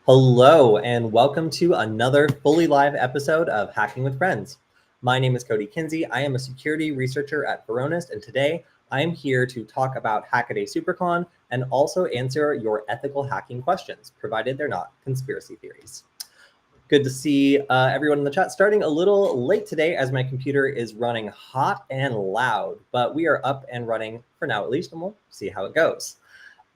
Hello, and welcome to another fully live episode of Hacking with Friends. My name is Kody Kinzie. I am a security researcher at Varonis, and today I am here to talk about Hackaday Supercon and also answer your ethical hacking questions, provided they're not conspiracy theories. Good to see everyone in the chat. Starting a little late today as my computer is running hot and loud, but we are up and running for now at least, and we'll see how it goes.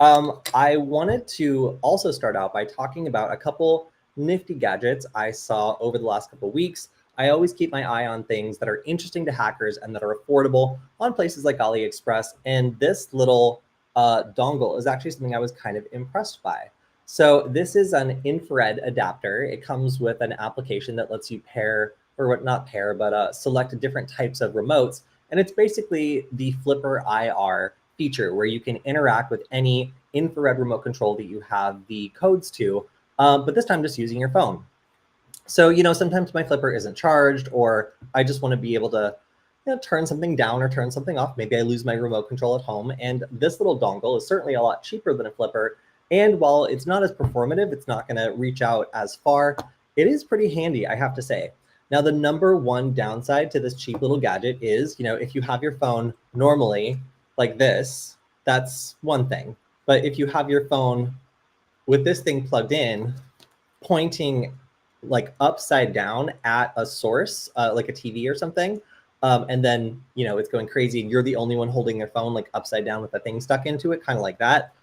I wanted to also start out by talking about a couple nifty gadgets I saw over the last couple of weeks. I always keep my eye on things that are interesting to hackers and that are affordable on places like AliExpress. And this little dongle is actually something I was kind of impressed by. So this is an infrared adapter. It comes with an application that lets you pair, or not pair, but select different types of remotes. And it's basically the Flipper IR feature where you can interact with any infrared remote control that you have the codes to, but this time just using your phone. So, sometimes my Flipper isn't charged, or I just want to be able to turn something down or turn something off. Maybe I lose my remote control at home. And this little dongle is certainly a lot cheaper than a Flipper. And while it's not as performative, it's not going to reach out as far. It is pretty handy, I have to say. Now, the number one downside to this cheap little gadget is, if you have your phone normally like this, that's one thing. But if you have your phone with this thing plugged in, pointing like upside down at a source, like a TV or something, and then, it's going crazy and you're the only one holding their phone like upside down with the thing stuck into it, kind of like that,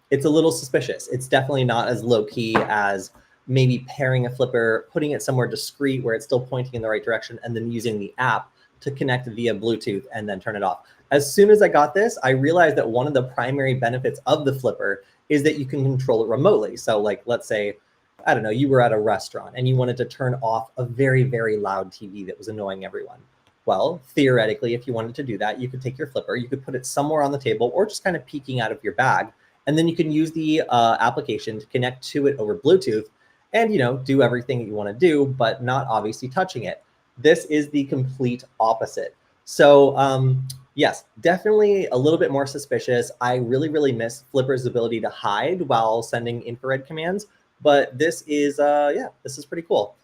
it's a little suspicious. It's definitely not as low key as maybe pairing a Flipper, putting it somewhere discreet where it's still pointing in the right direction, and then using the app to connect via Bluetooth and then turn it off. As soon as I got this, I realized that one of the primary benefits of the Flipper is that you can control it remotely. So like, let's say, I don't know, you were at a restaurant and you wanted to turn off a very, very loud TV that was annoying everyone. Well, theoretically, if you wanted to do that, you could take your Flipper, you could put it somewhere on the table or just kind of peeking out of your bag. And then you can use the application to connect to it over Bluetooth and, do everything that you want to do, but not obviously touching it. This is the complete opposite. So yes, definitely a little bit more suspicious. I really, really miss Flipper's ability to hide while sending infrared commands, but this is, this is pretty cool.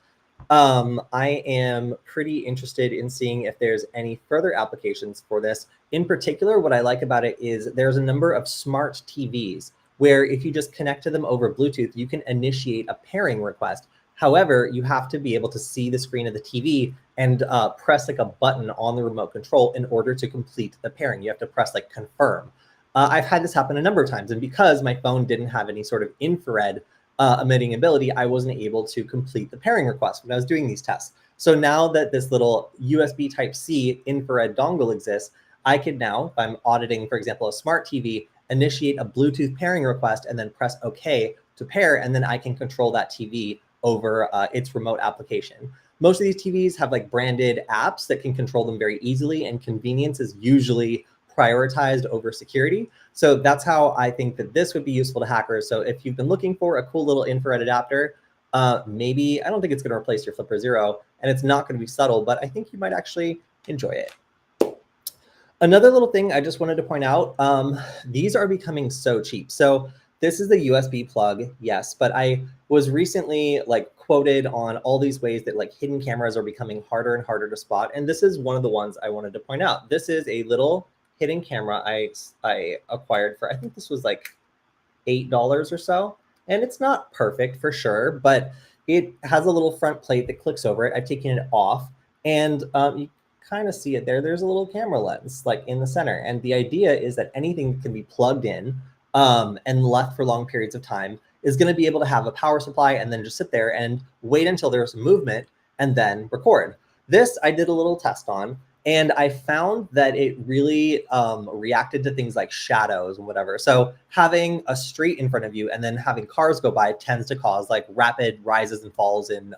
I am pretty interested in seeing if there's any further applications for this. In particular, what I like about it is there's a number of smart TVs where if you just connect to them over Bluetooth, you can initiate a pairing request. However, you have to be able to see the screen of the TV and press like a button on the remote control in order to complete the pairing. You have to press like confirm. I've had this happen a number of times, and because my phone didn't have any sort of infrared emitting ability, I wasn't able to complete the pairing request when I was doing these tests. So now that this little USB Type-C infrared dongle exists, I can now, if I'm auditing, for example, a smart TV, initiate a Bluetooth pairing request and then press OK to pair, and then I can control that TV over its remote application. Most of these TVs have like branded apps that can control them very easily, and convenience is usually prioritized over security. So that's how I think that this would be useful to hackers. So if you've been looking for a cool little infrared adapter, maybe, I don't think it's going to replace your Flipper Zero, and it's not going to be subtle, but I think you might actually enjoy it. Another little thing I just wanted to point out, these are becoming so cheap. So this is the USB plug, yes, but I was recently like quoted on all these ways that like hidden cameras are becoming harder and harder to spot. And this is one of the ones I wanted to point out. This is a little hidden camera I acquired for, I think this was like $8 or so. And it's not perfect for sure, but it has a little front plate that clicks over it. I've taken it off, and you kind of see it there. There's a little camera lens like in the center. And the idea is that anything that can be plugged in and left for long periods of time is going to be able to have a power supply and then just sit there and wait until there's movement and then record. This I did a little test on, and I found that it really reacted to things like shadows and whatever. So having a street in front of you and then having cars go by tends to cause like rapid rises and falls in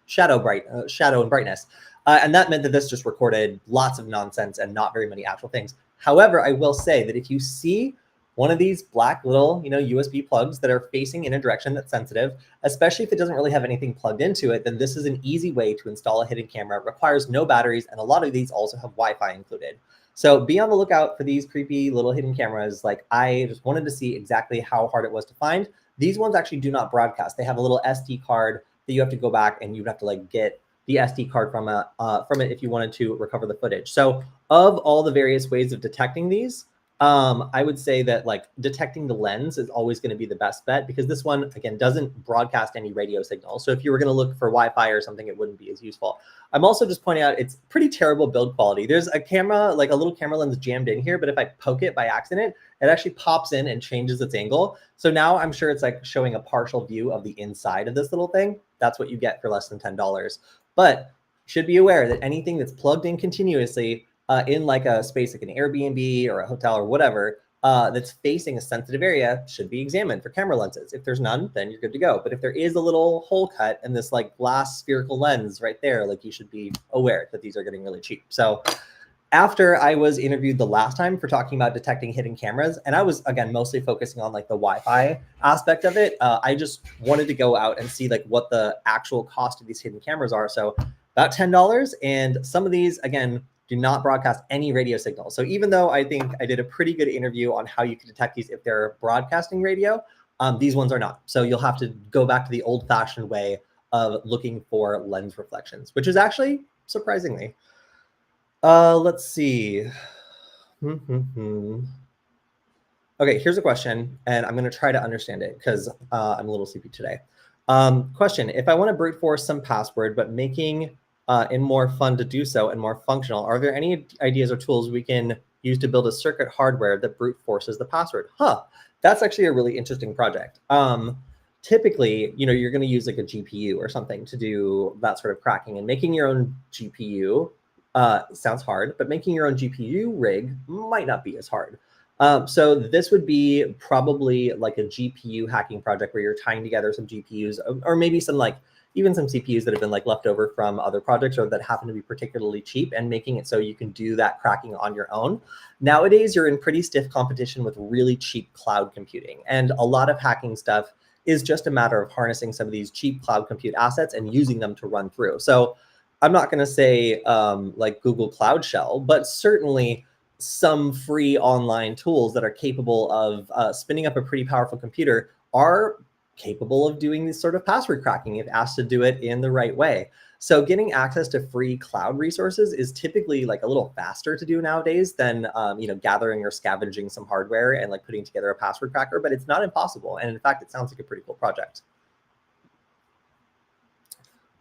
shadow and brightness. And that meant that this just recorded lots of nonsense and not very many actual things. However, I will say that if you see one of these black little, USB plugs that are facing in a direction that's sensitive, especially if it doesn't really have anything plugged into it, then this is an easy way to install a hidden camera. It requires no batteries, and a lot of these also have Wi-Fi included. So be on the lookout for these creepy little hidden cameras. Like I just wanted to see exactly how hard it was to find. These ones actually do not broadcast. They have a little SD card that you have to go back and you'd have to like get the SD card from it if you wanted to recover the footage. So of all the various ways of detecting these, I would say that like detecting the lens is always going to be the best bet because this one, again, doesn't broadcast any radio signal. So if you were going to look for Wi-Fi or something, it wouldn't be as useful. I'm also just pointing out it's pretty terrible build quality. There's a camera, like a little camera lens jammed in here, but if I poke it by accident, it actually pops in and changes its angle. So now I'm sure it's like showing a partial view of the inside of this little thing. That's what you get for less than $10. But you should be aware that anything that's plugged in continuously in like a space like an Airbnb or a hotel or whatever that's facing a sensitive area should be examined for camera lenses. If there's none, then you're good to go. But if there is a little hole cut in this like glass spherical lens right there, like you should be aware that these are getting really cheap. So after I was interviewed the last time for talking about detecting hidden cameras, and I was, again, mostly focusing on like the Wi-Fi aspect of it, I just wanted to go out and see like what the actual cost of these hidden cameras are. So about $10. And some of these, again, do not broadcast any radio signal. So even though I think I did a pretty good interview on how you can detect these if they're broadcasting radio, these ones are not. So you'll have to go back to the old-fashioned way of looking for lens reflections, which is actually surprisingly. Let's see. Okay, here's a question, and I'm going to try to understand it because I'm a little sleepy today. Question, if I want to brute force some password, but making it more fun to do so and more functional, are there any ideas or tools we can use to build a circuit hardware that brute forces the password? That's actually a really interesting project. Typically, you're going to use like a GPU or something to do that sort of cracking, and making your own GPU sounds hard, but making your own GPU rig might not be as hard. So this would be probably like a GPU hacking project where you're tying together some GPUs or maybe some like even some CPUs that have been like left over from other projects or that happen to be particularly cheap and making it so you can do that cracking on your own. Nowadays, you're in pretty stiff competition with really cheap cloud computing, and a lot of hacking stuff is just a matter of harnessing some of these cheap cloud compute assets and using them to run through. So I'm not going to say like Google Cloud Shell, but certainly some free online tools that are capable of spinning up a pretty powerful computer are capable of doing this sort of password cracking if asked to do it in the right way. So getting access to free cloud resources is typically like a little faster to do nowadays than gathering or scavenging some hardware and like putting together a password cracker, but it's not impossible. And in fact, it sounds like a pretty cool project.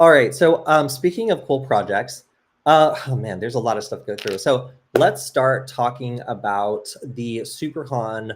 All right, so speaking of cool projects, oh man, there's a lot of stuff to go through. So let's start talking about the Supercon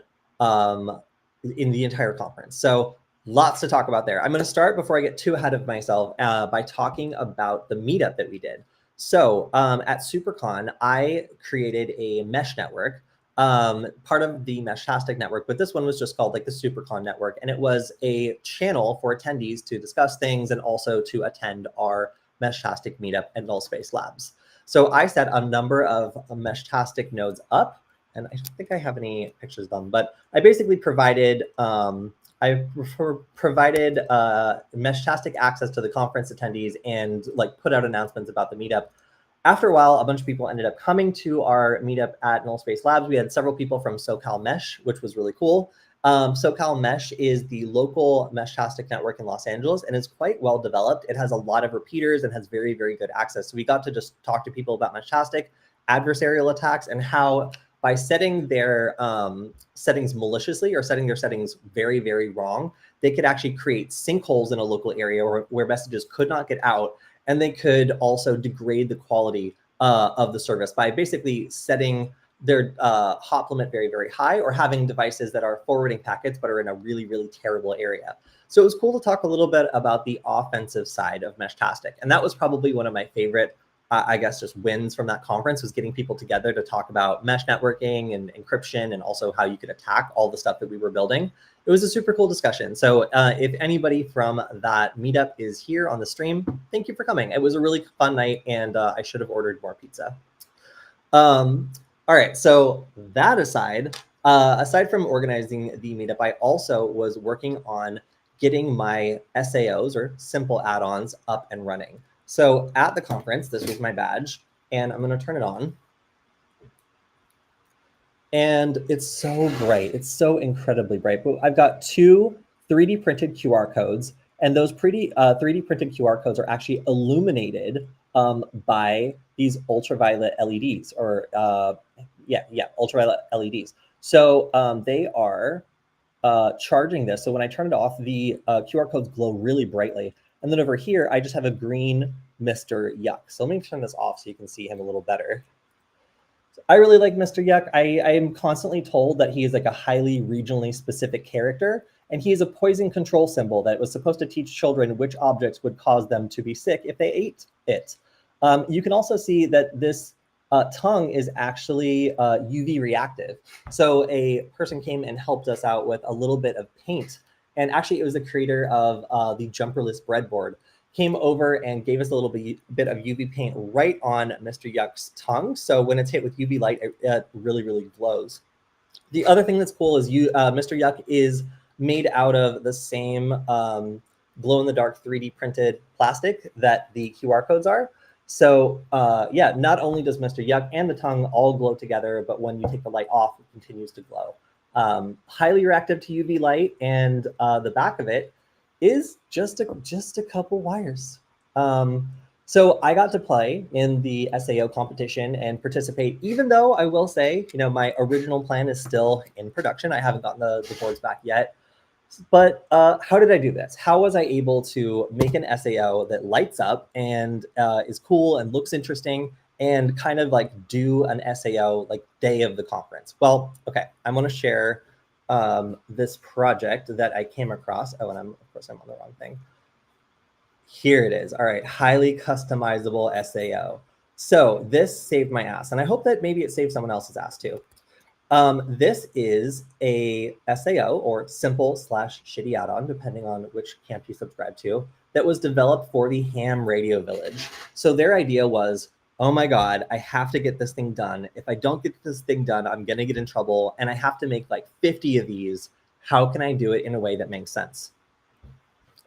in the entire conference. So lots to talk about there. I'm going to start before I get too ahead of myself by talking about the meetup that we did. So at Supercon, I created a mesh network, part of the Meshtastic network, but this one was just called like the Supercon network. And it was a channel for attendees to discuss things and also to attend our Meshtastic meetup at Null Space Labs. So I set a number of Meshtastic nodes up, and I don't think I have any pictures of them, but I basically provided Meshtastic access to the conference attendees and like put out announcements about the meetup. After a while, a bunch of people ended up coming to our meetup at Null Space Labs. We had several people from SoCal Mesh, which was really cool. SoCal Mesh is the local Meshtastic network in Los Angeles, and it's quite well developed. It has a lot of repeaters and has very, very good access. So we got to just talk to people about Meshtastic, adversarial attacks, and how by setting their settings maliciously or setting their settings very, very wrong, they could actually create sinkholes in a local area where messages could not get out. And they could also degrade the quality of the service by basically setting their hop limit very, very high or having devices that are forwarding packets but are in a really, really terrible area. So it was cool to talk a little bit about the offensive side of Meshtastic. And that was probably one of my favorite, I guess, just wins from that conference, was getting people together to talk about mesh networking and encryption and also how you could attack all the stuff that we were building. It was a super cool discussion. So if anybody from that meetup is here on the stream, thank you for coming. It was a really fun night, and I should have ordered more pizza. All right, so that aside from organizing the meetup, I also was working on getting my SAOs, or simple add-ons, up and running. So at the conference, this was my badge, and I'm going to turn it on. And it's so bright. It's so incredibly bright. But I've got two 3D printed QR codes, and those 3D printed QR codes are actually illuminated by these ultraviolet LEDs, or ultraviolet LEDs. So they are charging this. So when I turn it off, the QR codes glow really brightly. And then over here, I just have a green Mr. Yuck. So let me turn this off so you can see him a little better. I really like Mr. Yuck. I am constantly told that he is like a highly regionally specific character, and he is a poison control symbol that was supposed to teach children which objects would cause them to be sick if they ate it. You can also see that this tongue is actually UV reactive. So a person came and helped us out with a little bit of paint. And actually, it was the creator of the jumperless breadboard, came over and gave us a little bit of UV paint right on Mr. Yuck's tongue. So when it's hit with UV light, it really, really glows. The other thing that's cool is Mr. Yuck is made out of the same glow-in-the-dark 3D printed plastic that the QR codes are. So yeah, not only does Mr. Yuck and the tongue all glow together, but when you take the light off, it continues to glow. Highly reactive to UV light, and the back of it is just a couple wires. So I got to play in the SAO competition and participate, even though I will say, my original plan is still in production. I haven't gotten the boards back yet. But how did I do this? How was I able to make an SAO that lights up and is cool and looks interesting and kind of like do an SAO like day of the conference? Well, okay, I'm going to share this project that I came across. Oh, and of course I'm on the wrong thing. Here it is. All right, highly customizable SAO. So this saved my ass, and I hope that maybe it saved someone else's ass too. This is a SAO, or simple/shitty add-on, depending on which camp you subscribe to, that was developed for the ham radio village. So their idea was, oh my God, I have to get this thing done. If I don't get this thing done, I'm gonna get in trouble, and I have to make like 50 of these. How can I do it in a way that makes sense?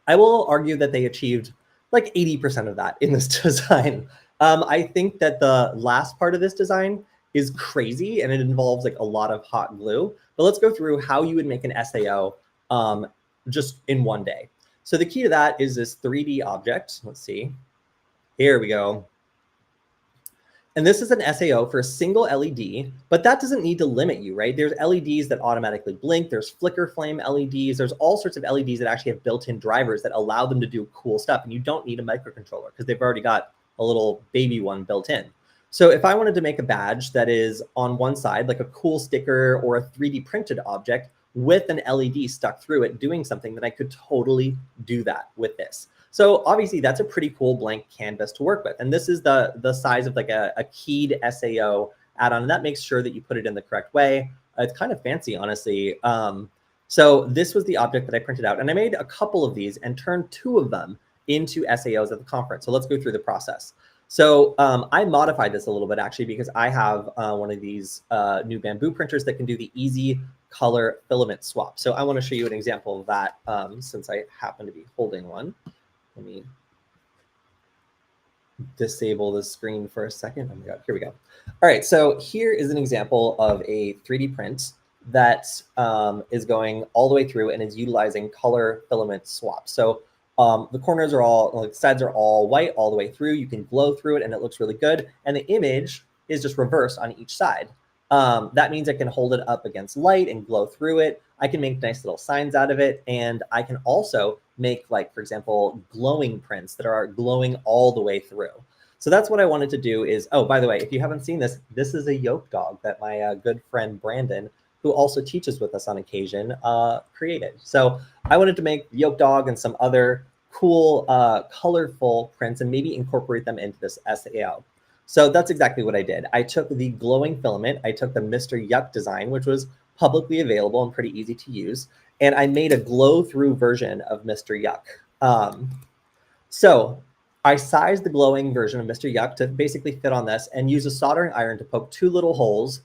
I will argue that they achieved like 80% of that in this design. I think that the last part of this design is crazy, and it involves like a lot of hot glue. But let's go through how you would make an SAO just in one day. So the key to that is this 3D object. Let's see. Here we go. And this is an SAO for a single LED, but that doesn't need to limit you, right? There's LEDs that automatically blink. There's flicker flame LEDs. There's all sorts of LEDs that actually have built-in drivers that allow them to do cool stuff. And you don't need a microcontroller because they've already got a little baby one built in. So if I wanted to make a badge that is on one side, like a cool sticker or a 3D printed object with an LED stuck through it doing something, then I could totally do that with this. So obviously that's a pretty cool blank canvas to work with. And this is the size of like a keyed SAO add-on, and that makes sure that you put it in the correct way. It's kind of fancy, honestly. So this was the object that I printed out, and I made a couple of these and turned 2 of them into SAOs at the conference. So let's go through the process. So I modified this a little bit actually, because I have one of these new bamboo printers that can do the easy color filament swap. So I want to show you an example of that since I happen to be holding one. Let me disable the screen for a second. Oh my God, here we go. All right, so here is an example of a 3D print that is going all the way through and is utilizing color filament swap. So the corners are all, like the sides are all white all the way through. You can glow through it and it looks really good. And the image is just reversed on each side. That means I can hold it up against light and glow through it. I can make nice little signs out of it. And I can also make, like, for example, glowing prints that are glowing all the way through. So that's what I wanted to do is, oh, by the way, if you haven't seen this, this is a yoke dog that my good friend Brandon, who also teaches with us on occasion, created. So I wanted to make yoke dog and some other cool, colorful prints and maybe incorporate them into this SAO. So that's exactly what I did. I took the glowing filament, I took the Mr. Yuck design, which was publicly available and pretty easy to use, and I made a glow-through version of Mr. Yuck. So I sized the glowing version of Mr. Yuck to basically fit on this and use a soldering iron to poke 2 little holes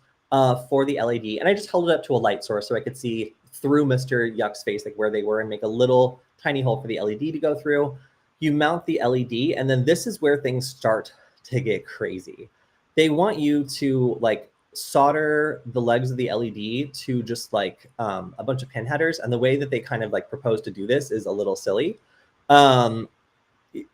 for the LED. And I just held it up to a light source so I could see through Mr. Yuck's face, like where they were, and make a little tiny hole for the LED to go through. You mount the LED, and then this is where things start to get crazy. They want you to like solder the legs of the LED to just like a bunch of pin headers. And the way that they kind of like propose to do this is a little silly.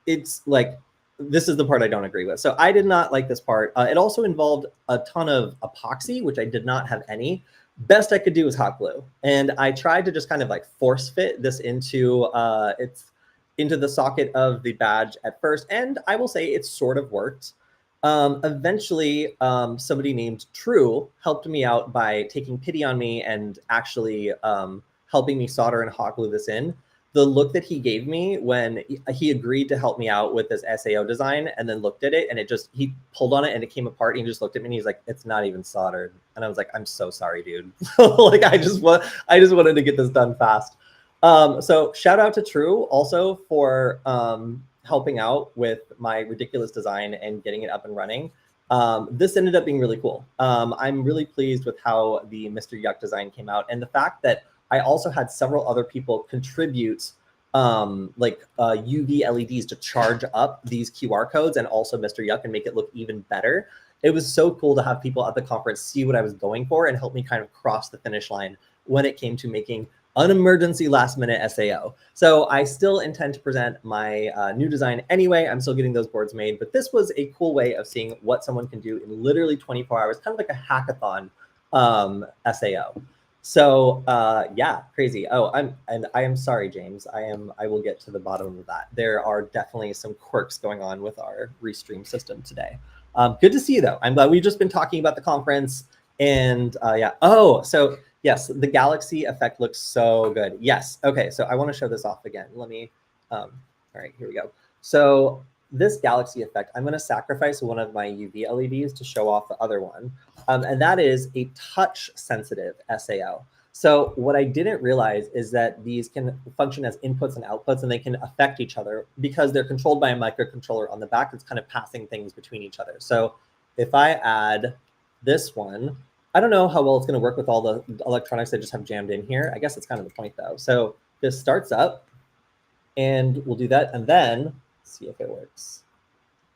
It's like, this is the part I don't agree with. So I did not like this part. It also involved a ton of epoxy, which I did not have any. Best I could do was hot glue. And I tried to just kind of like force fit this into into the socket of the badge at first. And I will say it sort of worked. Eventually, somebody named True helped me out by taking pity on me and actually helping me solder and hot glue this in. The look that he gave me when he agreed to help me out with this SAO design and then looked at it and he pulled on it and it came apart and he just looked at me and he's like, it's not even soldered. And I was like, I'm so sorry, dude. Like, I just wanted to get this done fast. So shout out to True also for helping out with my ridiculous design and getting it up and running. This ended up being really cool. I'm really pleased with how the Mr. Yuck design came out, and the fact that I also had several other people contribute UV LEDs to charge up these QR codes and also Mr. Yuck and make it look even better. It was so cool to have people at the conference see what I was going for and help me kind of cross the finish line when it came to making an emergency last minute SAO. So I still intend to present my new design anyway. I'm still getting those boards made, but this was a cool way of seeing what someone can do in literally 24 hours, kind of like a hackathon SAO. So yeah, crazy. Oh, I am sorry, James. I will get to the bottom of that. There are definitely some quirks going on with our restream system today. Good to see you though. I'm glad we've just been talking about the conference and yeah. Oh, so yes, the galaxy effect looks so good. Yes. Okay. So I want to show this off again. Let me, all right, here we go. So this galaxy effect, I'm going to sacrifice one of my UV LEDs to show off the other one. And that is a touch sensitive SAO. So what I didn't realize is that these can function as inputs and outputs, and they can affect each other because they're controlled by a microcontroller on the back that's kind of passing things between each other. So if I add this one, I don't know how well it's going to work with all the electronics I just have jammed in here. I guess that's kind of the point though. So this starts up and we'll do that. And then see if it works.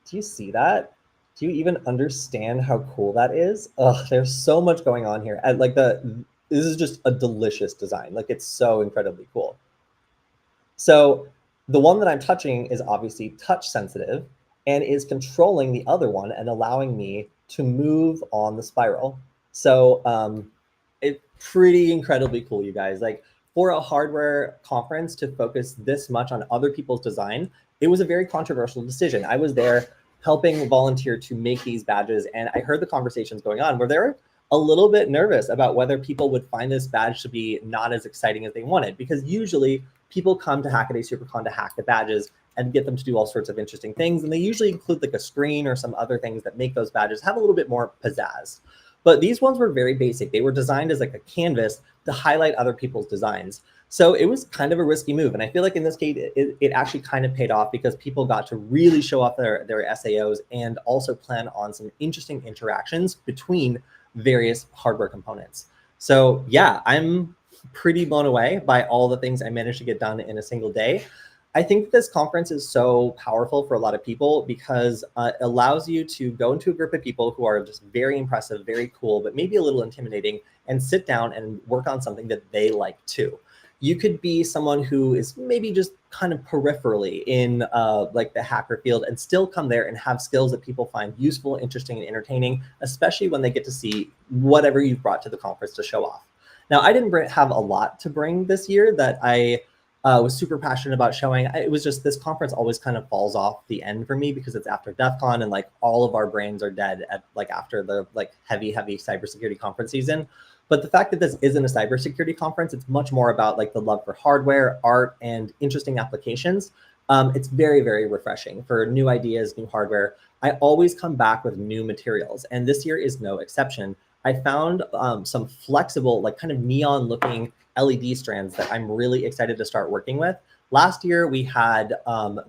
Do you see that? Do you even understand how cool that is? Oh, there's so much going on here. This is just a delicious design. Like, it's so incredibly cool. So the one that I'm touching is obviously touch sensitive and is controlling the other one and allowing me to move on the spiral. So it's pretty incredibly cool, you guys. Like, for a hardware conference to focus this much on other people's design, it was a very controversial decision. I was there helping volunteer to make these badges, and I heard the conversations going on where they were a little bit nervous about whether people would find this badge to be not as exciting as they wanted, because usually people come to Hackaday Supercon to hack the badges and get them to do all sorts of interesting things, and they usually include like a screen or some other things that make those badges have a little bit more pizzazz. But these ones were very basic. They were designed as like a canvas to highlight other people's designs. So it was kind of a risky move. And I feel like in this case, it actually kind of paid off because people got to really show off their SAOs and also plan on some interesting interactions between various hardware components. So yeah, I'm pretty blown away by all the things I managed to get done in a single day. I think this conference is so powerful for a lot of people because it allows you to go into a group of people who are just very impressive, very cool, but maybe a little intimidating, and sit down and work on something that they like too. You could be someone who is maybe just kind of peripherally in like the hacker field and still come there and have skills that people find useful, interesting, and entertaining, especially when they get to see whatever you've brought to the conference to show off. Now, I didn't have a lot to bring this year that I was super passionate about showing. It was just this conference always kind of falls off the end for me because it's after DEF CON and like all of our brains are dead at like after the like heavy cybersecurity conference season. But the fact that this isn't a cybersecurity conference, it's much more about like the love for hardware, art, and interesting applications. It's very, very refreshing for new ideas, new hardware. I always come back with new materials, and this year is no exception. I found some flexible, like kind of neon looking LED strands that I'm really excited to start working with. Last year, we had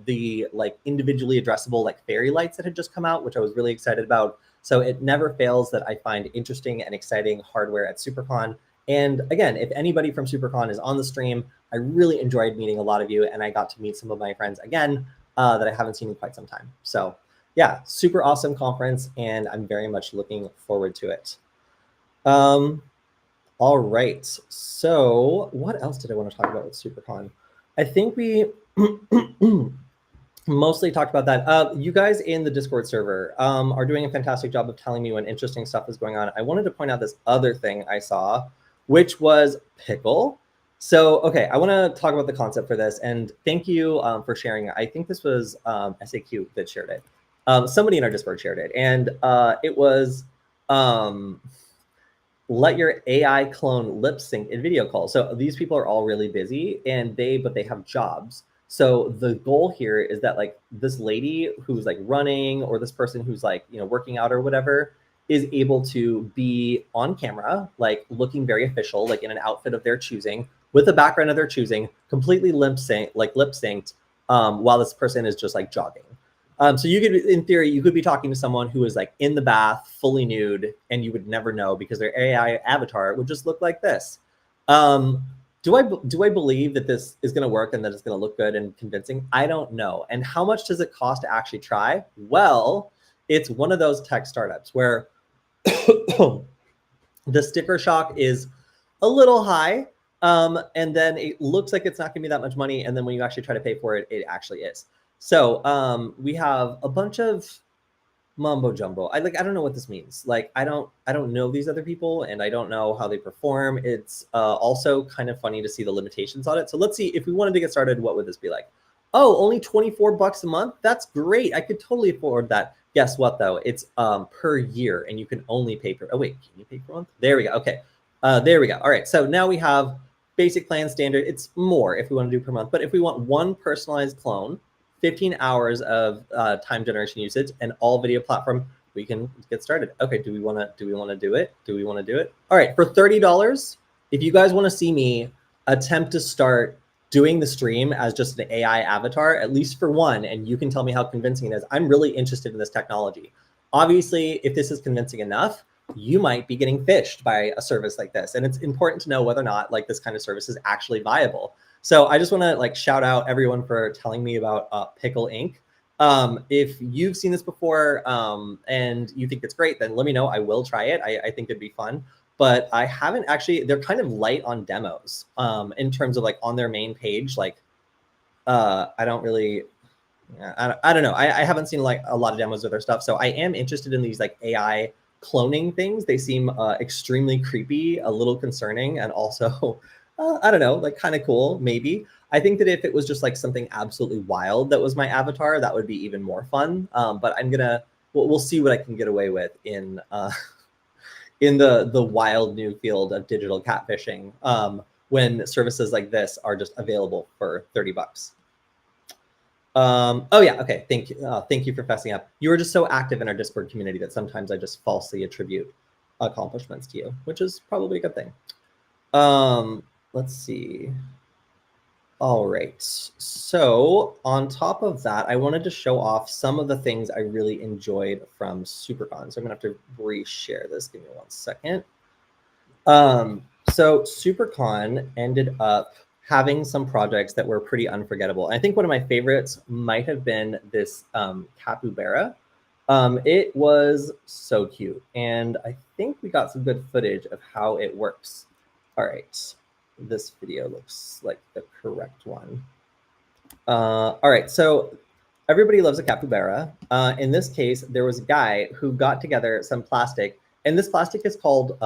the like individually addressable like fairy lights that had just come out, which I was really excited about. So it never fails that I find interesting and exciting hardware at Supercon. And again, if anybody from Supercon is on the stream, I really enjoyed meeting a lot of you, and I got to meet some of my friends again that I haven't seen in quite some time. So yeah, super awesome conference, and I'm very much looking forward to it. All right. So what else did I want to talk about with Supercon? I think we mostly talked about that. You guys in the Discord server are doing a fantastic job of telling me when interesting stuff is going on. I wanted to point out this other thing I saw, which was pickle. So, okay, I want to talk about the concept for this, and thank you for sharing it. I think this was SAQ that shared it. Somebody in our Discord shared it, and it was let your AI clone lip sync in video calls. So these people are all really busy, and but they have jobs. So the goal here is that like this lady who's like running, or this person who's like, you know, working out or whatever, is able to be on camera, like looking very official, like in an outfit of their choosing, with a background of their choosing, completely lip synced, while this person is just like jogging. So you could, in theory, you could be talking to someone who is like in the bath, fully nude, and you would never know because their AI avatar would just look like this. Do I believe that this is going to work and that it's going to look good and convincing? I don't know. And how much does it cost to actually try? Well, it's one of those tech startups where the sticker shock is a little high, and then it looks like it's not going to be that much money, and then when you actually try to pay for it, it actually is. So we have a bunch of mumbo jumbo. I don't know what this means. Like I don't know these other people, and I don't know how they perform. It's also kind of funny to see the limitations on it. So let's see, if we wanted to get started, what would this be like? Oh, only $24 a month? That's great. I could totally afford that. Guess what though? It's per year, and you can only pay per. Oh wait, can you pay per month? There we go. Okay, there we go. All right. So now we have basic plan, standard. It's more if we want to do per month, but if we want one personalized clone, 15 hours of time generation usage, and all video platform, we can get started. Okay, do we want to do it? Do we want to do it? All right, for $30, if you guys want to see me attempt to start doing the stream as just an AI avatar, at least for one, and you can tell me how convincing it is, I'm really interested in this technology. Obviously, if this is convincing enough, you might be getting fished by a service like this. And it's important to know whether or not like this kind of service is actually viable. So I just want to like shout out everyone for telling me about Pickle Inc. If you've seen this before and you think it's great, then let me know. I will try it. I think it'd be fun. But I haven't actually, they're kind of light on demos in terms of like on their main page. Like I don't really, I don't know. I haven't seen like a lot of demos of their stuff. So I am interested in these like AI cloning things. They seem extremely creepy, a little concerning, and also I don't know, like kind of cool, maybe. I think that if it was just like something absolutely wild that was my avatar, that would be even more fun. But we'll see what I can get away with in in the wild new field of digital catfishing when services like this are just available for $30. Oh yeah, okay. Thank you for fessing up. You were just so active in our Discord community that sometimes I just falsely attribute accomplishments to you, which is probably a good thing. Let's see. All right. So on top of that, I wanted to show off some of the things I really enjoyed from Supercon. So I'm gonna have to reshare this. Give me 1 second. So Supercon ended up having some projects that were pretty unforgettable. I think one of my favorites might have been this capybara. It was so cute, and I think we got some good footage of how it works. All right, this video looks like the correct one. All right, so everybody loves a capybara. In this case, there was a guy who got together some plastic, and this plastic is called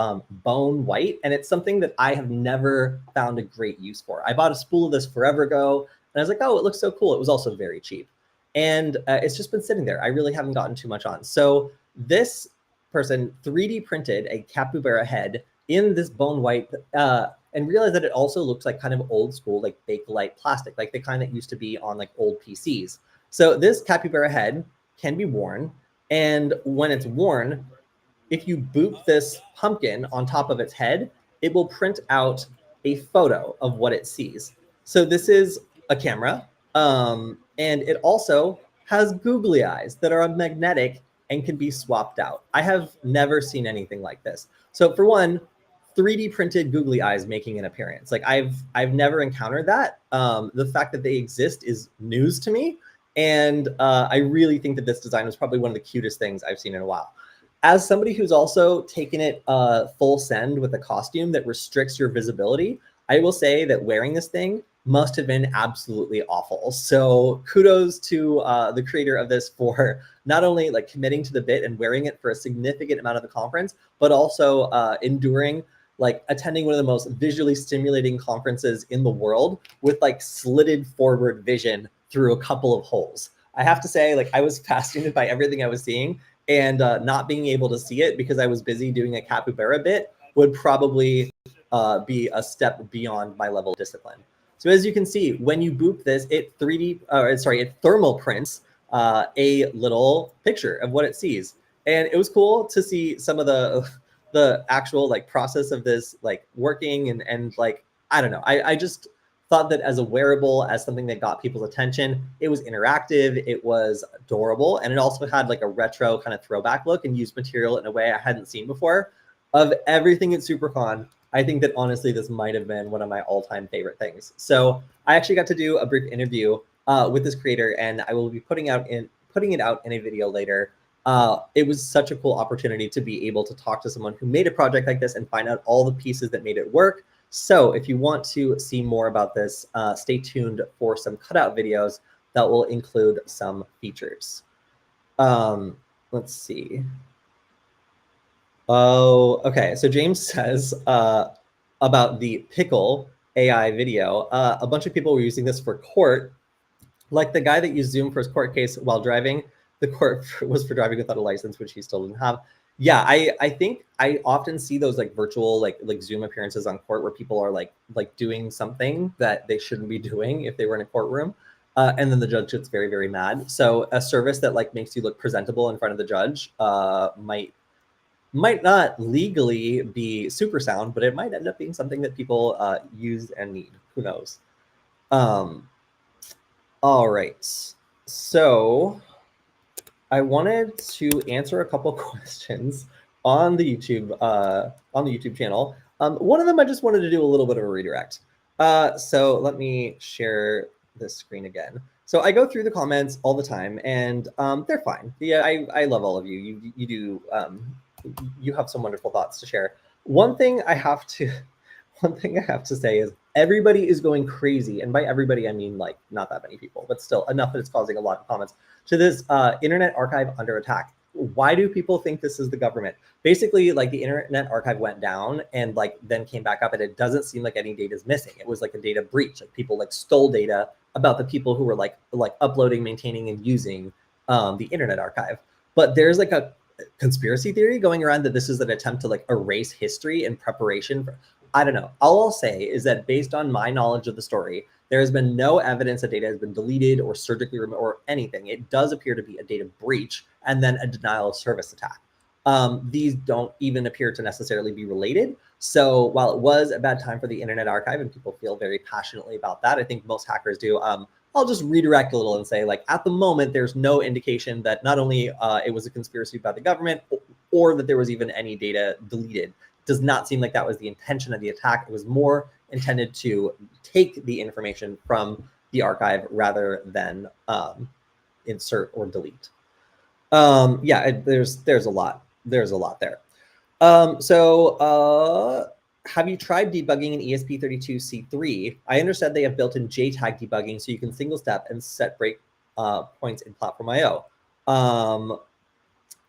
bone white, and it's something that I have never found a great use for. I bought a spool of this forever ago, and I was like, oh, it looks so cool. It was also very cheap. And it's just been sitting there. I really haven't gotten too much on. So this person 3D printed a capybara head in this bone white and realized that it also looks like kind of old school, like Bakelite plastic, like the kind that used to be on like old PCs. So this capybara head can be worn. And when it's worn, if you boop this pumpkin on top of its head, it will print out a photo of what it sees. So this is a camera, and it also has googly eyes that are magnetic and can be swapped out. I have never seen anything like this. So for one, 3D printed googly eyes making an appearance. Like I've never encountered that. The fact that they exist is news to me. And I really think that this design was probably one of the cutest things I've seen in a while. as somebody who's also taken it full send with a costume that restricts your visibility, I will say that wearing this thing must have been absolutely awful. So kudos to the creator of this for not only like committing to the bit and wearing it for a significant amount of the conference, but also enduring like attending one of the most visually stimulating conferences in the world with like slitted forward vision through a couple of holes. I have to say, like, I was fascinated by everything I was seeing, and not being able to see it because I was busy doing a capybara bit would probably be a step beyond my level of discipline. So as you can see, when you boop this, it it thermal prints a little picture of what it sees. And it was cool to see some of the actual like process of this like working and like, I don't know. I just thought that as a wearable, as something that got people's attention, it was interactive, it was adorable, and it also had like a retro kind of throwback look and used material in a way I hadn't seen before. Of everything at Supercon, I think that honestly, this might have been one of my all-time favorite things. So I actually got to do a brief interview with this creator, and I will be putting it out in a video later. It was such a cool opportunity to be able to talk to someone who made a project like this and find out all the pieces that made it work. So if you want to see more about this, stay tuned for some cutout videos that will include some features. Let's see. Oh, okay. So James says about the pickle AI video, a bunch of people were using this for court, like the guy that used Zoom for his court case while driving. The court was for driving without a license, which he still didn't have. Yeah, I think I often see those like virtual like Zoom appearances on court where people are like doing something that they shouldn't be doing if they were in a courtroom. And then the judge gets very, very mad. So a service that like makes you look presentable in front of the judge might not legally be super sound, but it might end up being something that people use and need. Who knows? All right. So I wanted to answer a couple questions on the YouTube channel. One of them I just wanted to do a little bit of a redirect. So let me share this screen again. So I go through the comments all the time, and they're fine. Yeah, I love all of you. You do you have some wonderful thoughts to share. One thing I have to say is everybody is going crazy, and by everybody I mean like not that many people, but still enough that it's causing a lot of comments to this Internet Archive under attack. Why do people think this is the government? Basically, like the Internet Archive went down and like then came back up, and it doesn't seem like any data is missing. It was like a data breach. Like people like stole data about the people who were like uploading, maintaining, and using the Internet Archive. But there's like a conspiracy theory going around that this is an attempt to like erase history in preparation for, I don't know. All I'll say is that based on my knowledge of the story, there has been no evidence that data has been deleted or surgically removed or anything. It does appear to be a data breach and then a denial of service attack. These don't even appear to necessarily be related. So while it was a bad time for the Internet Archive and people feel very passionately about that, I think most hackers do. I'll just redirect a little and say, like, at the moment, there's no indication that not only it was a conspiracy by the government or that there was even any data deleted. Does not seem like that was the intention of the attack. It was more intended to take the information from the archive rather than insert or delete. Yeah, there's a lot there. Have you tried debugging in ESP32C3? I understand they have built-in JTAG debugging, so you can single step and set break points in Platform IO.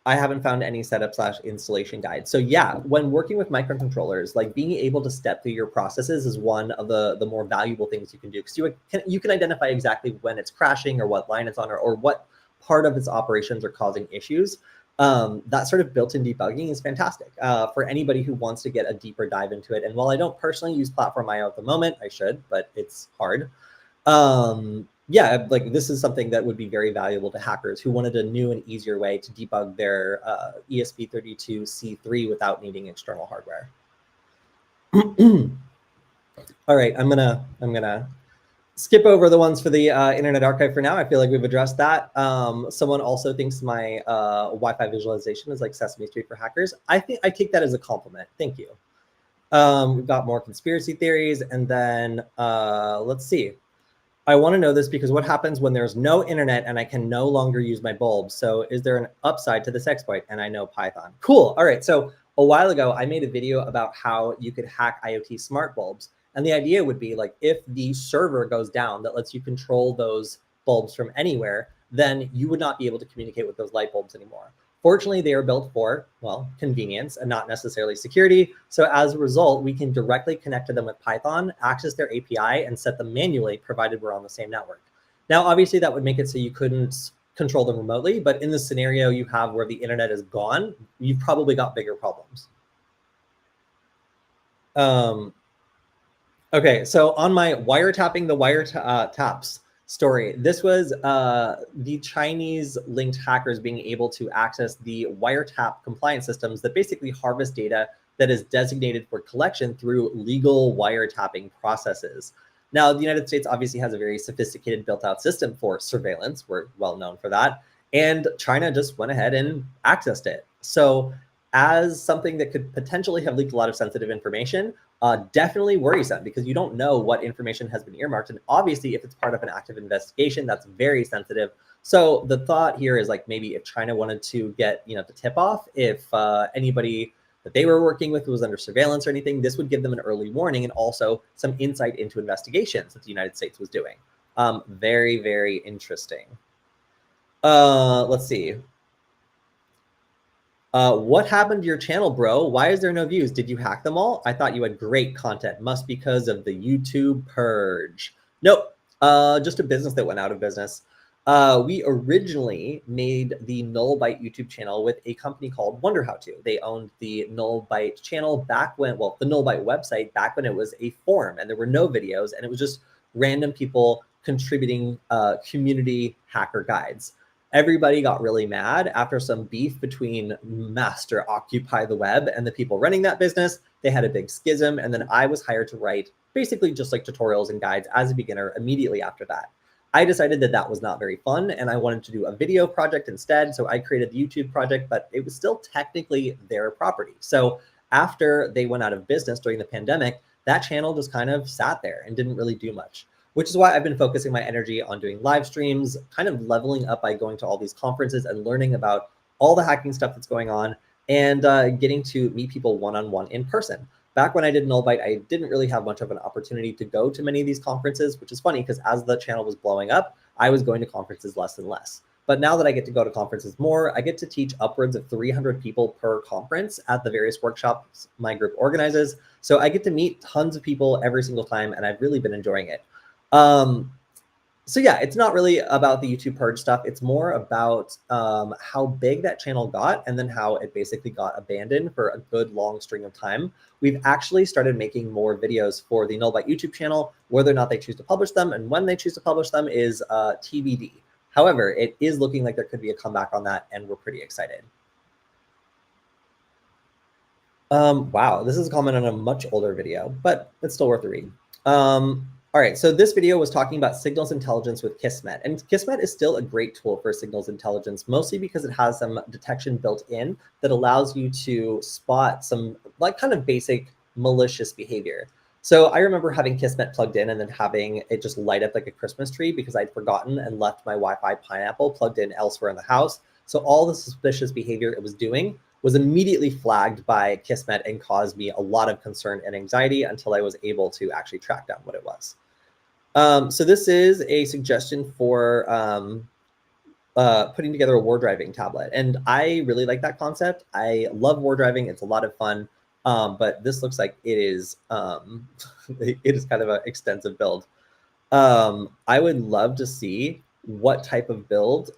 I haven't found any setup/installation guide. So yeah, when working with microcontrollers, like being able to step through your processes is one of the more valuable things you can do, because you can identify exactly when it's crashing or what line it's on or what part of its operations are causing issues. That sort of built-in debugging is fantastic for anybody who wants to get a deeper dive into it. And while I don't personally use Platform IO at the moment, I should, but it's hard. Yeah, like this is something that would be very valuable to hackers who wanted a new and easier way to debug their ESP32C3 without needing external hardware. All right, I'm gonna skip over the ones for the Internet Archive for now. I feel like we've addressed that. Someone also thinks my Wi-Fi visualization is like Sesame Street for hackers. I take that as a compliment. Thank you. We've got more conspiracy theories, and then let's see. I want to know this because what happens when there's no internet and I can no longer use my bulbs? So is there an upside to this exploit? And I know Python. Cool. All right. So a while ago, I made a video about how you could hack IoT smart bulbs. And the idea would be like, if the server goes down that lets you control those bulbs from anywhere, then you would not be able to communicate with those light bulbs anymore. Fortunately, they are built for, well, convenience and not necessarily security. So as a result, we can directly connect to them with Python, access their API, and set them manually, provided we're on the same network. Now, obviously, that would make it so you couldn't control them remotely, but in the scenario you have where the internet is gone, you've probably got bigger problems. Okay, so on my wiretapping the wiretaps story, this was the Chinese linked hackers being able to access the wiretap compliance systems that basically harvest data that is designated for collection through legal wiretapping processes. Now, the United States obviously has a very sophisticated built out system for surveillance. We're well known for that. And China just went ahead and accessed it. So as something that could potentially have leaked a lot of sensitive information, definitely worrisome because you don't know what information has been earmarked. And obviously, if it's part of an active investigation, that's very sensitive. So the thought here is like maybe if China wanted to get, the tip off, if anybody that they were working with was under surveillance or anything, this would give them an early warning and also some insight into investigations that the United States was doing. Very, very interesting. Let's see. What happened to your channel, bro? Why is there no views? Did you hack them all? I thought you had great content. Must be because of the YouTube purge. Nope. Just a business that went out of business. We originally made the Nullbyte YouTube channel with a company called Wonder How To. They owned the Nullbyte channel back when, well, the Nullbyte website back when it was a forum and there were no videos and it was just random people contributing community hacker guides. Everybody got really mad after some beef between Master Occupy the Web and the people running that business. They had a big schism, and then I was hired to write basically just like tutorials and guides as a beginner immediately after that. I decided that that was not very fun, and I wanted to do a video project instead, so I created the YouTube project, but it was still technically their property. So after they went out of business during the pandemic, that channel just kind of sat there and didn't really do much, which is why I've been focusing my energy on doing live streams, kind of leveling up by going to all these conferences and learning about all the hacking stuff that's going on and getting to meet people one-on-one in person. Back when I did Nullbyte, I didn't really have much of an opportunity to go to many of these conferences, which is funny because as the channel was blowing up, I was going to conferences less and less. But now that I get to go to conferences more, I get to teach upwards of 300 people per conference at the various workshops my group organizes. So I get to meet tons of people every single time, and I've really been enjoying it. So yeah, it's not really about the YouTube purge stuff. It's more about how big that channel got and then how it basically got abandoned for a good long string of time. We've actually started making more videos for the Nullbyte YouTube channel. Whether or not they choose to publish them and when they choose to publish them is TBD. However, it is looking like there could be a comeback on that, and we're pretty excited. Wow, this is a comment on a much older video, but it's still worth a read. All right, so this video was talking about signals intelligence with Kismet, and Kismet is still a great tool for signals intelligence, mostly because it has some detection built in that allows you to spot some like kind of basic malicious behavior. So I remember having Kismet plugged in and then having it just light up like a Christmas tree because I'd forgotten and left my Wi-Fi pineapple plugged in elsewhere in the house. So all the suspicious behavior it was doing was immediately flagged by Kismet and caused me a lot of concern and anxiety until I was able to actually track down what it was. So this is a suggestion for putting together a war driving tablet. And I really like that concept. I love war driving. It's a lot of fun. But this looks like it is it is kind of an extensive build. I would love to see what type of build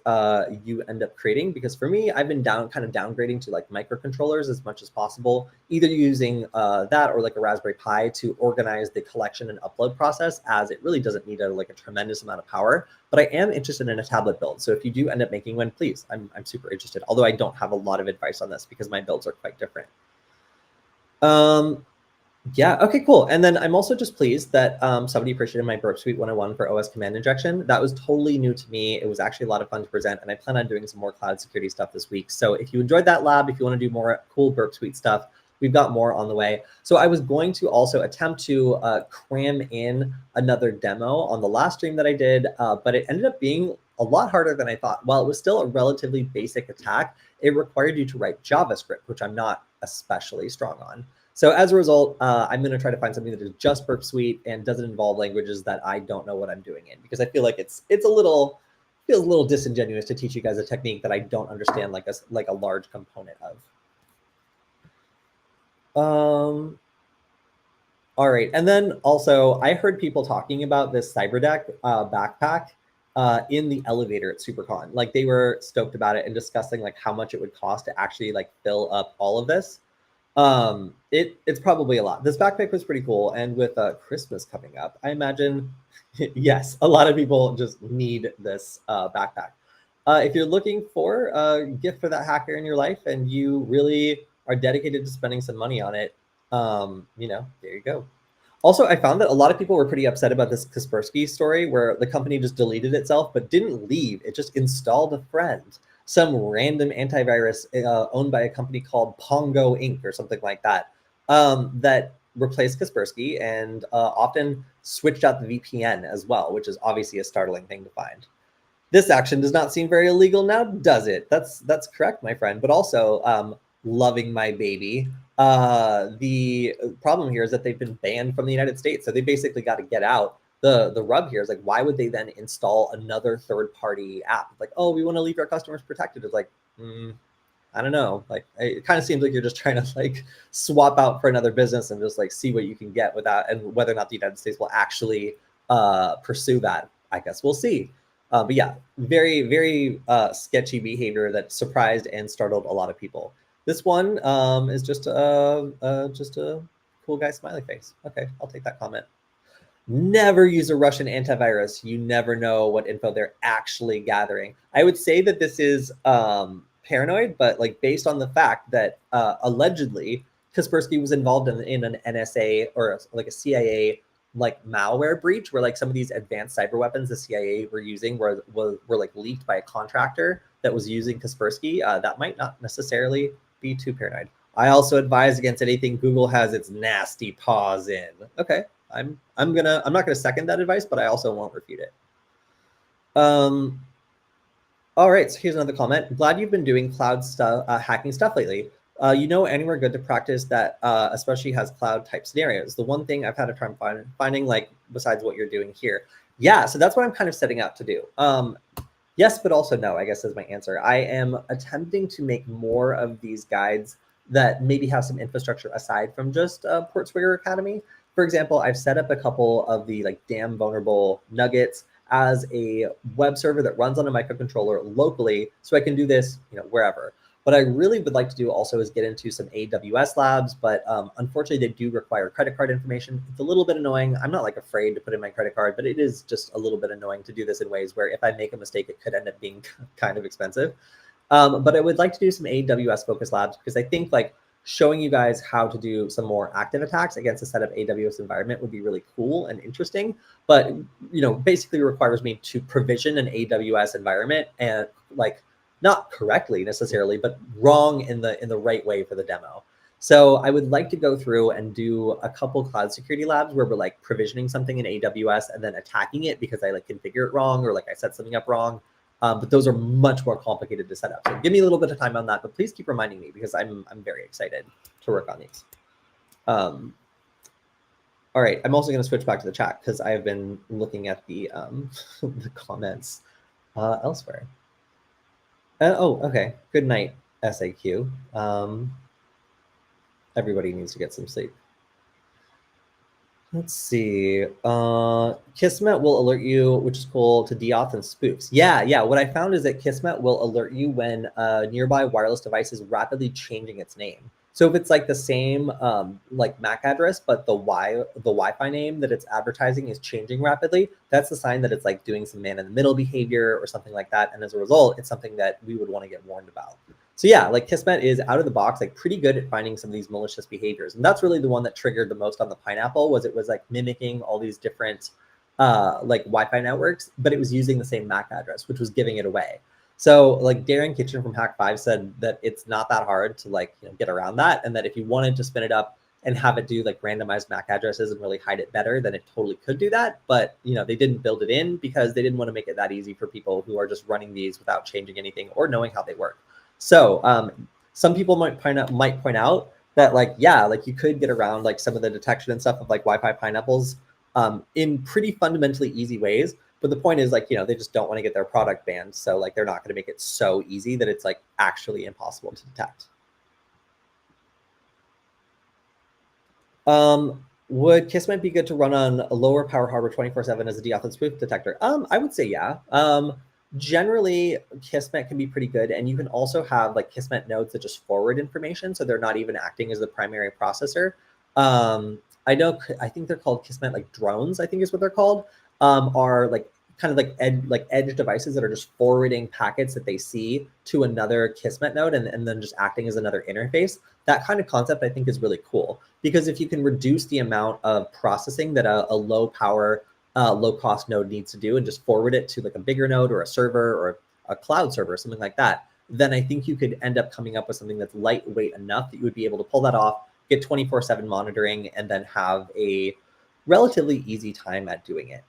you end up creating, because for me, I've been kind of downgrading to like microcontrollers as much as possible, either using that or like a Raspberry Pi to organize the collection and upload process, as it really doesn't need a tremendous amount of power. But I am interested in a tablet build. So if you do end up making one, please, I'm super interested. Although I don't have a lot of advice on this because my builds are quite different. Yeah, okay, cool. And then I'm also just pleased that somebody appreciated my Burp Suite 101 for OS command injection. That was totally new to me. It was actually a lot of fun to present, and I plan on doing some more cloud security stuff this week. So if you enjoyed that lab, if you want to do more cool Burp Suite stuff, we've got more on the way. So I was going to also attempt to cram in another demo on the last stream that I did, but it ended up being a lot harder than I thought. While it was still a relatively basic attack, it required you to write JavaScript, which I'm not especially strong on. So as a result, I'm going to try to find something that is just Burp Suite and doesn't involve languages that I don't know what I'm doing in, because I feel like it feels a little disingenuous to teach you guys a technique that I don't understand like a large component of. All right, and then also I heard people talking about this Cyberdeck backpack in the elevator at Supercon. Like they were stoked about it and discussing like how much it would cost to actually like fill up all of this. It's probably a lot. This backpack was pretty cool, and with Christmas coming up, I imagine yes, a lot of people just need this backpack. If you're looking for a gift for that hacker in your life and you really are dedicated to spending some money on it, you know, there you go. Also, I found that a lot of people were pretty upset about this Kaspersky story where the company just deleted itself but didn't leave. It just installed a friend, some random antivirus owned by a company called Pongo Inc. or something like that, that replaced Kaspersky and often switched out the VPN as well, which is obviously a startling thing to find. This action does not seem very illegal now, does it? That's correct, my friend. But also, loving my baby. The problem here is that they've been banned from the United States, so they basically got to get out. The rub here is like, why would they then install another third-party app? Like, oh, we want to leave our customers protected. It's like, I don't know. Like, it kind of seems like you're just trying to like swap out for another business and just like see what you can get without, and whether or not the United States will actually pursue that. I guess we'll see. But yeah, very, very sketchy behavior that surprised and startled a lot of people. This one is just a cool guy smiley face. Okay, I'll take that comment. Never use a Russian antivirus. You never know what info they're actually gathering. I would say that this is paranoid, but like based on the fact that allegedly Kaspersky was involved in an NSA or like a CIA like malware breach where like some of these advanced cyber weapons the CIA were using were like leaked by a contractor that was using Kaspersky. That might not necessarily be too paranoid. I also advise against anything Google has its nasty paws in. Okay, I'm not gonna second that advice, but I also won't refute it. All right, so here's another comment. Glad you've been doing cloud stuff, hacking stuff lately. You know anywhere good to practice that especially has cloud type scenarios? The one thing I've had a time finding like besides what you're doing here. Yeah, so that's what I'm kind of setting out to do. Yes, but also no, I guess is my answer. I am attempting to make more of these guides that maybe have some infrastructure aside from just Portswigger Academy. For example, I've set up a couple of the like damn vulnerable nuggets as a web server that runs on a microcontroller locally, so I can do this, you know, wherever. What I really would like to do also is get into some AWS labs, but unfortunately they do require credit card information. It's a little bit annoying. I'm not like afraid to put in my credit card, but it is just a little bit annoying to do this in ways where if I make a mistake, it could end up being kind of expensive. But I would like to do some AWS focus labs because I think like showing you guys how to do some more active attacks against a set of AWS environment would be really cool and interesting. But, you know, basically requires me to provision an AWS environment and like, not correctly necessarily, but wrong in the right way for the demo. So I would like to go through and do a couple cloud security labs where we're like provisioning something in AWS and then attacking it because I like configure it wrong or like I set something up wrong. But those are much more complicated to set up. So give me a little bit of time on that, but please keep reminding me because I'm very excited to work on these. All right, I'm also going to switch back to the chat because I have been looking at the the comments elsewhere. Oh, okay. Good night, SAQ. Everybody needs to get some sleep. Let's see. Kismet will alert you, which is cool, to deauth and spoofs. Yeah. What I found is that Kismet will alert you when a nearby wireless device is rapidly changing its name. So if it's like the same like MAC address, but the Wi-Fi name that it's advertising is changing rapidly, that's the sign that it's like doing some man-in-the-middle behavior or something like that. And as a result, it's something that we would want to get warned about. So yeah, like Kismet is out of the box, like pretty good at finding some of these malicious behaviors. And that's really the one that triggered the most on the Pineapple was it was like mimicking all these different like Wi-Fi networks, but it was using the same MAC address, which was giving it away. So like Darren Kitchen from Hack5 said that it's not that hard to like, get around that. And that if you wanted to spin it up and have it do like randomized MAC addresses and really hide it better, then it totally could do that. But, they didn't build it in because they didn't want to make it that easy for people who are just running these without changing anything or knowing how they work. So some people might point out that like, yeah, like you could get around like some of the detection and stuff of like Wi-Fi pineapples in pretty fundamentally easy ways. But the point is like, they just don't want to get their product banned. So like, they're not going to make it so easy that it's like actually impossible to detect. Would Kismet be good to run on a lower power hardware 24/7 as a deauth and spoof detector? I would say yeah. Generally, Kismet can be pretty good. And you can also have like Kismet nodes that just forward information. So they're not even acting as the primary processor. I think they're called Kismet like drones, I think is what they're called. Are like kind of like edge devices that are just forwarding packets that they see to another Kismet node and then just acting as another interface. That kind of concept I think is really cool, because if you can reduce the amount of processing that a low power, low cost node needs to do and just forward it to like a bigger node or a server or a cloud server or something like that, then I think you could end up coming up with something that's lightweight enough that you would be able to pull that off, get 24/7 monitoring, and then have a relatively easy time at doing it.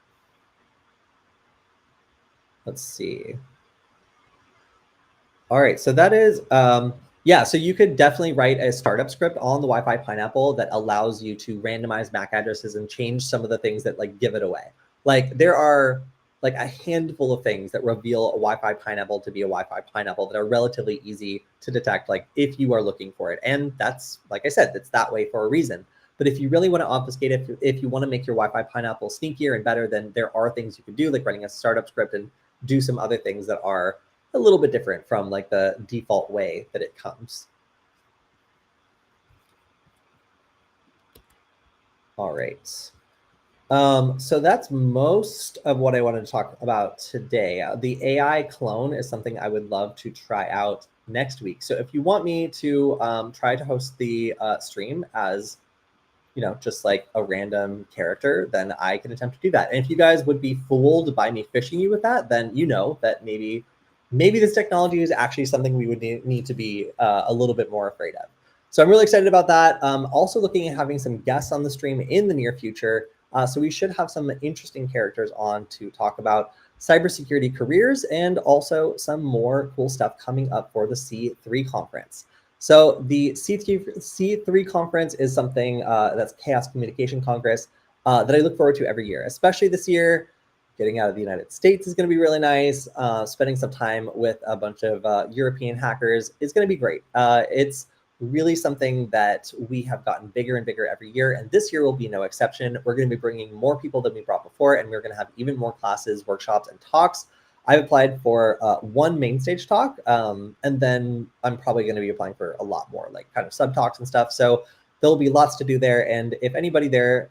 Let's see. All right, so that is, yeah, so you could definitely write a startup script on the Wi-Fi Pineapple that allows you to randomize MAC addresses and change some of the things that like give it away. Like there are like a handful of things that reveal a Wi-Fi Pineapple to be a Wi-Fi Pineapple that are relatively easy to detect, like if you are looking for it. And that's, like I said, it's that way for a reason. But if you really want to obfuscate it, if you want to make your Wi-Fi Pineapple sneakier and better, then there are things you can do, like running a startup script and do some other things that are a little bit different from like the default way that it comes. All right. So that's most of what I wanted to talk about today. The AI clone is something I would love to try out next week. So if you want me to try to host the stream as, just like a random character, then I can attempt to do that. And if you guys would be fooled by me phishing you with that, then you know that maybe this technology is actually something we would need to be a little bit more afraid of. So I'm really excited about that. Also looking at having some guests on the stream in the near future. So we should have some interesting characters on to talk about cybersecurity careers and also some more cool stuff coming up for the C3 conference. So the C3 conference is something that's Chaos Communication Congress that I look forward to every year, especially this year. Getting out of the United States is going to be really nice. Spending some time with a bunch of European hackers is going to be great. It's really something that we have gotten bigger and bigger every year, and this year will be no exception. We're going to be bringing more people than we brought before, and we're going to have even more classes, workshops, and talks. I've applied for one main stage talk, and then I'm probably going to be applying for a lot more, like kind of sub talks and stuff. So there'll be lots to do there, and if anybody there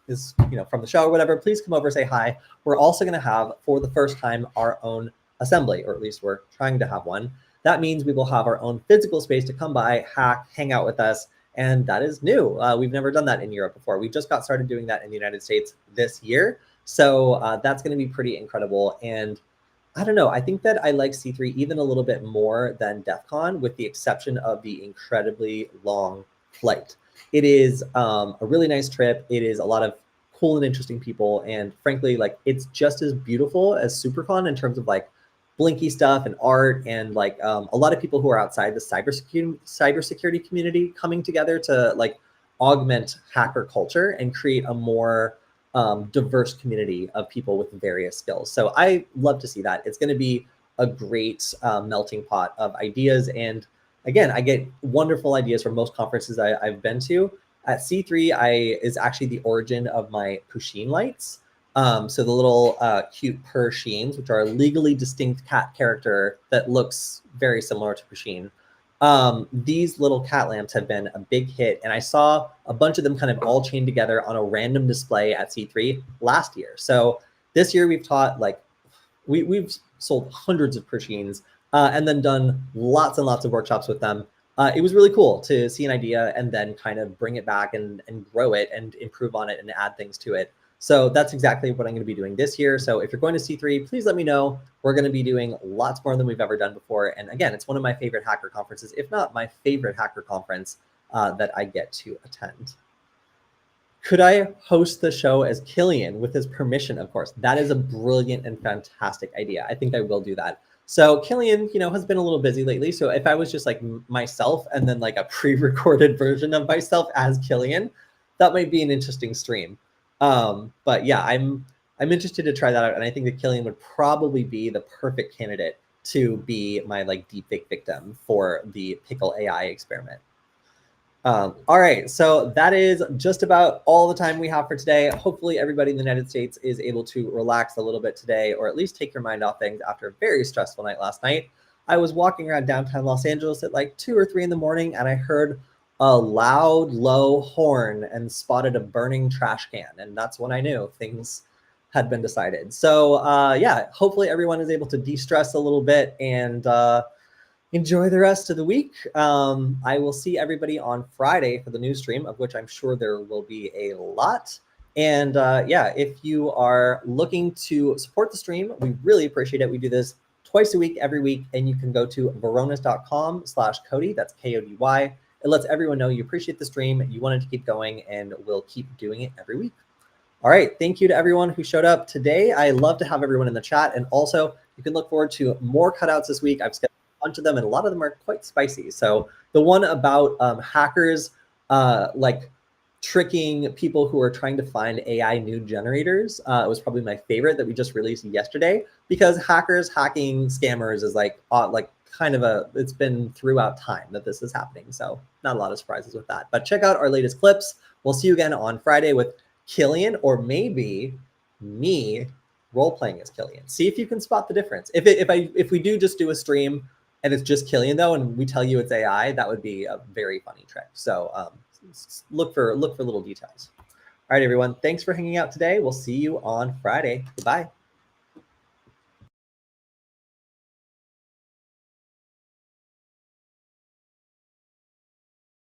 is from the show or whatever, please come over, say hi. We're also going to have, for the first time, our own assembly, or at least we're trying to have one. That means we will have our own physical space to come by, hack, hang out with us, and that is new. We've never done that in Europe before. We just got started doing that in the United States this year, so that's going to be pretty incredible. And I don't know, I think that I like C3 even a little bit more than DEF CON, with the exception of the incredibly long flight. It is a really nice trip. It is a lot of cool and interesting people. And frankly, like it's just as beautiful as Supercon in terms of like blinky stuff and art and like a lot of people who are outside the cybersecurity community coming together to like augment hacker culture and create a more diverse community of people with various skills. So I love to see that. It's going to be a great melting pot of ideas. And again, I get wonderful ideas from most conferences I've been to. At C3, is actually the origin of my Pusheen lights. So the little cute Pursheens, which are a legally distinct cat character that looks very similar to Pusheen. These little cat lamps have been a big hit, and I saw a bunch of them kind of all chained together on a random display at C3 last year. So this year we've taught like, we've sold hundreds of Pursheens and then done lots and lots of workshops with them. It was really cool to see an idea and then kind of bring it back and grow it and improve on it and add things to it. So that's exactly what I'm going to be doing this year. So if you're going to C3, please let me know. We're going to be doing lots more than we've ever done before. And again, it's one of my favorite hacker conferences, if not my favorite hacker conference that I get to attend. Could I host the show as Killian with his permission, of course? That is a brilliant and fantastic idea. I think I will do that. So Killian, has been a little busy lately. So if I was just like myself and then like a pre-recorded version of myself as Killian, that might be an interesting stream. But yeah, I'm interested to try that out. And I think that Killian would probably be the perfect candidate to be my like deepfake victim for the Pickle AI experiment. All right, so that is just about all the time we have for today. Hopefully everybody in the United States is able to relax a little bit today, or at least take your mind off things after a very stressful night last night. I was walking around downtown Los Angeles at like 2 or 3 in the morning, and I heard a loud, low horn and spotted a burning trash can. And that's when I knew things had been decided. So yeah, hopefully everyone is able to de-stress a little bit and enjoy the rest of the week. I will see everybody on Friday for the news stream, of which I'm sure there will be a lot. And yeah, if you are looking to support the stream, we really appreciate it. We do this twice a week, every week, and you can go to varonis.com/Kody. That's Kody. It lets everyone know you appreciate the stream, you want it to keep going, and we'll keep doing it every week. All right, thank you to everyone who showed up today. I love to have everyone in the chat, and also you can look forward to more cutouts this week. I've scheduled bunch of them, and a lot of them are quite spicy. So the one about hackers like tricking people who are trying to find AI nude generators was probably my favorite that we just released yesterday, because hackers hacking scammers is like kind of it's been throughout time that this is happening. So not a lot of surprises with that. But check out our latest clips. We'll see you again on Friday with Killian, or maybe me role-playing as Killian. See if you can spot the difference. If we do just do a stream and it's just Killian though, and we tell you it's AI, that would be a very funny trick. So look for little details. All right, everyone. Thanks for hanging out today. We'll see you on Friday. Goodbye.